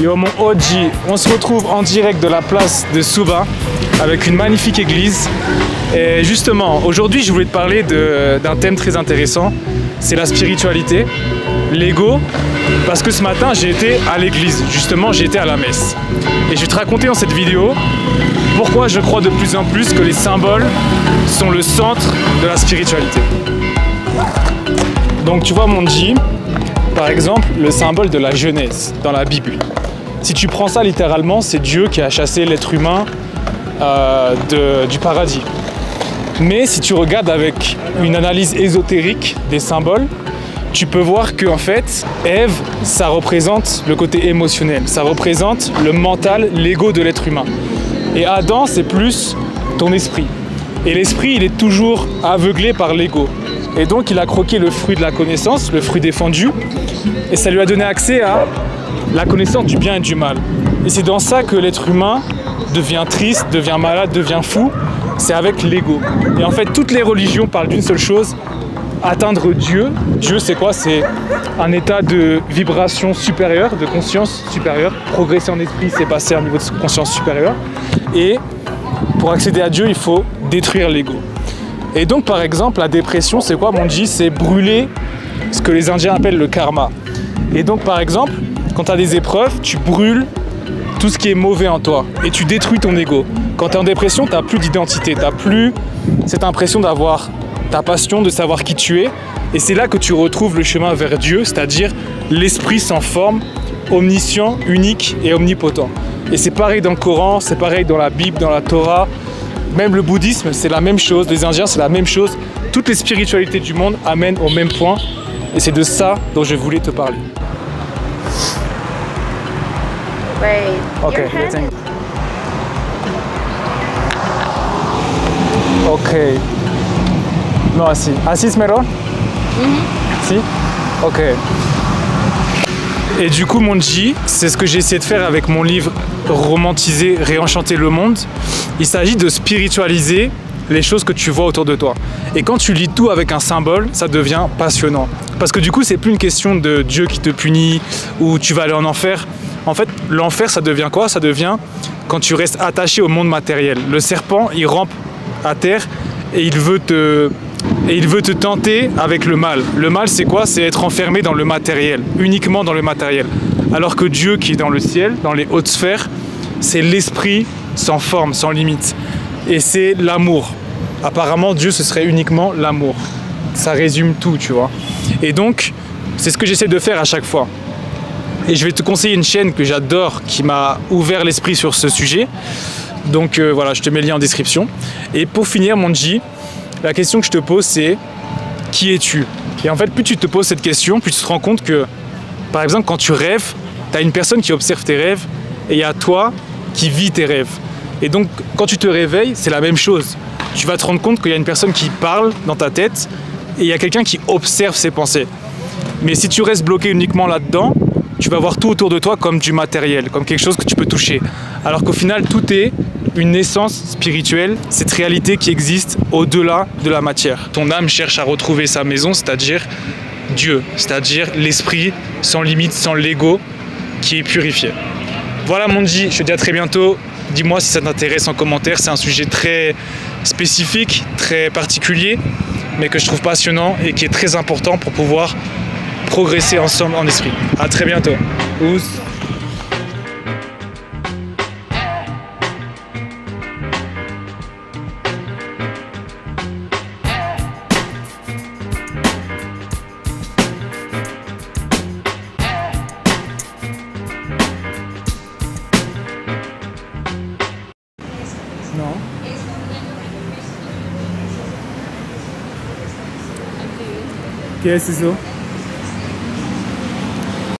Yo mon OG, on se retrouve en direct de la place de Suva avec une magnifique église. Et justement, aujourd'hui je voulais te parler d'un thème très intéressant, c'est la spiritualité, l'ego, parce que ce matin j'ai été à l'église, justement j'ai été à la messe. Et je vais te raconter dans cette vidéo pourquoi je crois de plus en plus que les symboles sont le centre de la spiritualité. Donc tu vois mon G, par exemple le symbole de la Genèse dans la Bible. Si tu prends ça littéralement, c'est Dieu qui a chassé l'être humain du paradis. Mais si tu regardes avec une analyse ésotérique des symboles, tu peux voir que en fait, Ève, ça représente le côté émotionnel, ça représente le mental, l'ego de l'être humain. Et Adam, c'est plus ton esprit. Et l'esprit, il est toujours aveuglé par l'ego. Et donc, il a croqué le fruit de la connaissance, le fruit défendu, et ça lui a donné accès à la connaissance du bien et du mal. Et c'est dans ça que l'être humain devient triste, devient malade, devient fou, c'est avec l'ego. Et en fait, toutes les religions parlent d'une seule chose, atteindre Dieu. Dieu, c'est quoi? C'est un état de vibration supérieure, de conscience supérieure. Progresser en esprit, c'est passer à un niveau de conscience supérieure. Et pour accéder à Dieu, il faut détruire l'ego. Et donc, par exemple, la dépression, c'est quoi, mon G? C'est brûler ce que les Indiens appellent le karma. Et donc, par exemple, quand tu as des épreuves, tu brûles tout ce qui est mauvais en toi et tu détruis ton ego. Quand tu es en dépression, tu n'as plus d'identité, tu n'as plus cette impression d'avoir ta passion, de savoir qui tu es. Et c'est là que tu retrouves le chemin vers Dieu, c'est-à-dire l'esprit sans forme, omniscient, unique et omnipotent. Et c'est pareil dans le Coran, c'est pareil dans la Bible, dans la Torah, même le bouddhisme, c'est la même chose, les Indiens, c'est la même chose. Toutes les spiritualités du monde amènent au même point. Et c'est de ça dont je voulais te parler. Wait, Ok, your hand thank you. Ok. No, así. ¿Así es mejor? Si? Ok. Et du coup, mon G, c'est ce que j'ai essayé de faire avec mon livre Romantiser, réenchanter le monde. Il s'agit de spiritualiser les choses que tu vois autour de toi. Et quand tu lis tout avec un symbole, ça devient passionnant. Parce que du coup, c'est plus une question de Dieu qui te punit ou tu vas aller en enfer. En fait, l'enfer, ça devient quoi? Ça devient quand tu restes attaché au monde matériel. Le serpent, il rampe à terre et il veut te tenter avec le mal. Le mal, c'est quoi? C'est être enfermé dans le matériel, uniquement dans le matériel. Alors que Dieu, qui est dans le ciel, dans les hautes sphères, c'est l'esprit sans forme, sans limite. Et c'est l'amour. Apparemment, Dieu, ce serait uniquement l'amour. Ça résume tout, tu vois. Et donc, c'est ce que j'essaie de faire à chaque fois. Et je vais te conseiller une chaîne que j'adore, qui m'a ouvert l'esprit sur ce sujet. Donc voilà, je te mets le lien en description. Et pour finir, mon G, la question que je te pose, c'est qui es-tu? Et en fait, plus tu te poses cette question, plus tu te rends compte que, par exemple, quand tu rêves, tu as une personne qui observe tes rêves et il y a toi qui vis tes rêves. Et donc, quand tu te réveilles, c'est la même chose. Tu vas te rendre compte qu'il y a une personne qui parle dans ta tête et il y a quelqu'un qui observe ses pensées. Mais si tu restes bloqué uniquement là-dedans, tu vas voir tout autour de toi comme du matériel, comme quelque chose que tu peux toucher. Alors qu'au final, tout est une essence spirituelle, cette réalité qui existe au-delà de la matière. Ton âme cherche à retrouver sa maison, c'est-à-dire Dieu, c'est-à-dire l'esprit sans limite, sans l'ego, qui est purifié. Voilà mon G, je te dis à très bientôt. Dis-moi si ça t'intéresse en commentaire, c'est un sujet très spécifique, très particulier, mais que je trouve passionnant et qui est très important pour pouvoir progresser ensemble en esprit. À très bientôt. Ous. Non. Qu'est-ce que c'est ça?